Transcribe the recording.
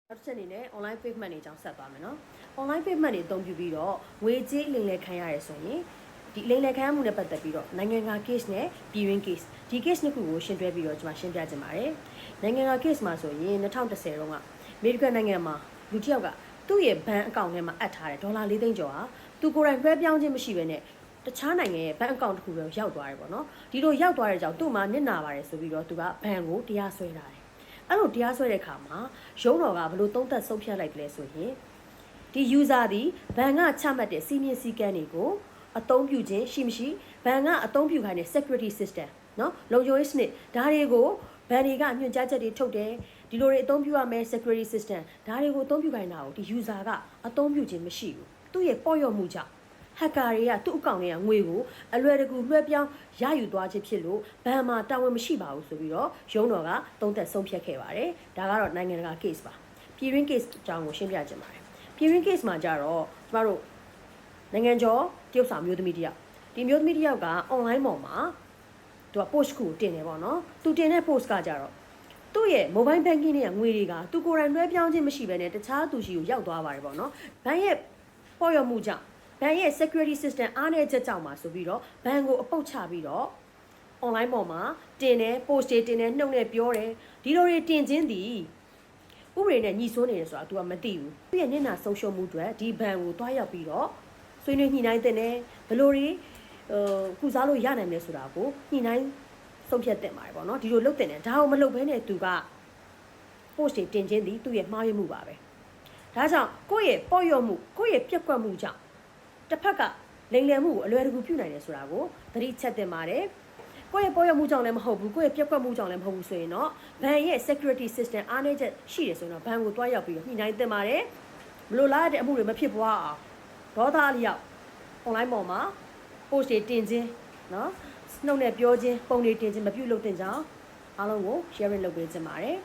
နောက်တစ်ချက်အနေနဲ့ online payment တွေအကြောင်းဆက်သွားမယ်နော် online payment တွေအသုံးပြုပြီးတော့ငွေကြေးလိမ်လည်ခံရတယ်ဆိုရင်ဒီလိမ်လည်ခံရမှုနဲ့ပတ်သက်ပြီးတော့နိုင်ငံက case နဲ့ပြည်တွင်း case ဒီ case နှစ်ခုကိုရှင်းတွဲပြီးတော့ကျွန်မရှင်းပြချင်ပါတယ်နိုင်ငံက case မှာဆိုရင်2010တုန်းကအမေရိကန်နိုင်ငံမှာလူတစ်ယောက်ကသူ့ရဲ့ဘဏ်အကောင့်ထဲမှာအပ်ထားတဲ့ဒေါ်လာ4သိန်းကျော်ဟာသူကိုယ်တိုင်လွှဲပြောင်းခြင်းမရှိဘဲနဲ့တခြားနိုင်ငံရဲ့ဘဏ်အကောင့်တစ်ခုပဲရောက်သွားတယ်ပေါ့နော်ဒီလိုရောက်သွားတဲ့ကြောင့်သူ့မှာနစ်နာပါတယ်ဆိုပြီးတော့သူကဘဏ်ကိုတရားစွဲထားတယ်အဲ့လိုတရားစွဲတဲ့အခါမှာရုံးတော်ကဘလို့သုံးသပ်ဆုံးဖြတ်လိုက်တယ်ဆိုရင်ဒီ user ဒီဘဏ်ကချမှတ်တဲ့စီမင်းစည်းကမ်းတွေကိုအသုံးပြုခြင်းရှိမရှိဘဏ်ကအသုံးပြုခိုင်းတဲ့ security system เนาะလုံခြုံရေးစနစ်ဒါတွေကိုဘဏ်တွေကညွှန်ကြားချက်တွေထုတ်တယ်ဒီလိုတွေအသုံးပြုရမယ် security system ဒါတွေကိုအသုံးပြုခိုင်းတာကိုဒီ user ကအသုံးပြုခြင်းမရှိဘူးသူ့ရဲ့ပေါ့ရော့မှုကြောင့်hacker တွေကသူ့အကောင့်ထဲကငွေကိုအလွယ်တကူလွှဲပြောင်းရယူသွားခြင်းဖြစ်လို့ဘဏ်မှာတာဝန်မရှိပါဘူးဆိုပြီးတော့ရုံးတော်ကသုံးသပ်ဆုံးဖြတ်ခဲ့ပါတယ်ဒါကတော့နိုင်ငံတကာ case ပါပြည်တွင်း case အကြောင်းကိုရှင်းပြချင်ပါတယ်ပြည်တွင်း case မှာကြတော့ကျမတို့နိုင်ငံကျော်တရုတ်ဆောင်မျိုးသမီးတယောက်ဒီမျိုးသမီးတယောက်က online ပေါ်မှာသူက post ကိုတင်တယ်ပေါ့နော်သူတင်တဲ့ post ကကြတော့သူ့ရဲ့ mobile banking နဲ့ငွေတွေကသူကိုယ်တိုင်လွှဲပြောင်းခြင်းမရှိဘဲနဲ့တခြားသူရှိကိုရောက်သွားပါတယ်ပေါ့နော်ဘဏ်ရဲ့ပေါ်ရမှုကြောင့်ဘဏ်ရဲ့ security system အားနည်းချက်ကြောင့်ပါဆိုပြီးတော့ဘဏ်ကိုအပုတ်ချပြီးတော့ online ပေါ်မှာတင်တယ် post တွေတင်တယ်နှုတ်နဲ့ပြောတယ်ဒီလိုတွေတင်ခြင်းသည်ဥပဒေနဲ့ညီစွန်းနေတယ်ဆိုတာ तू ကမသိဘူးသူ့ရဲ့မျက်နှာဆုံးရှုံးမှုတွေဒီဘဏ်ကိုတွားရောက်ပြီးတော့ဆွေးနွေးညှိနှိုင်းတဲ့နယ်ဘယ်လိုတွေကုစားလို့ရနိုင်လဲဆိုတာကိုညှိနှိုင်းဆုံးဖြတ်တင်ပါတယ်ပေါ့နော်ဒီလိုလုပ်တဲ့နယ်ဒါကိုမလုပ်ဘဲနဲ့ तू က post တွေတင်ခြင်းသည်သူ့ရဲ့မှားယွင်းမှုပါပဲဒါကြောင့်ကိုယ့်ရဲ့ပေါ့ရော့မှုကိုယ့်ရဲ့ပြက်ကွက်မှုကြောင့်တစ်ဖက်ကလိမ်လည်မှုကိုအလွယ်တကူပြုနိုင်တယ်ဆိုတာကိုသတိချက်တင်ပါတယ်ကိုယ့်ရဲ့ပေါ်ရမှုကြောင့်လည်းမဟုတ်ဘူးကိုယ့်ရဲ့ပြက်ကွက်မှုကြောင့်လည်းမဟုတ်ဘူးဆိုရင်တော့ဘဏ်ရဲ့ security system အားနည်းချက်ရှိတယ်ဆိုရင်တော့ဘဏ်ကိုတွားရောက်ပြီးတော့ညှိနှိုင်းတင်ပါတယ်မလိုလားတဲ့အမှုတွေမဖြစ်ပွားအောင်ဒေါသအလျောက် online ပေါ်မှာ post တွေတင်ခြင်းเนาะနှုတ်နဲ့ပြောခြင်းပုံတွေတင်ခြင်းမပြုလုပ်သင့်ကြောင်းအားလုံးကို sharing လုပ်ပေးချင်ပါတယ်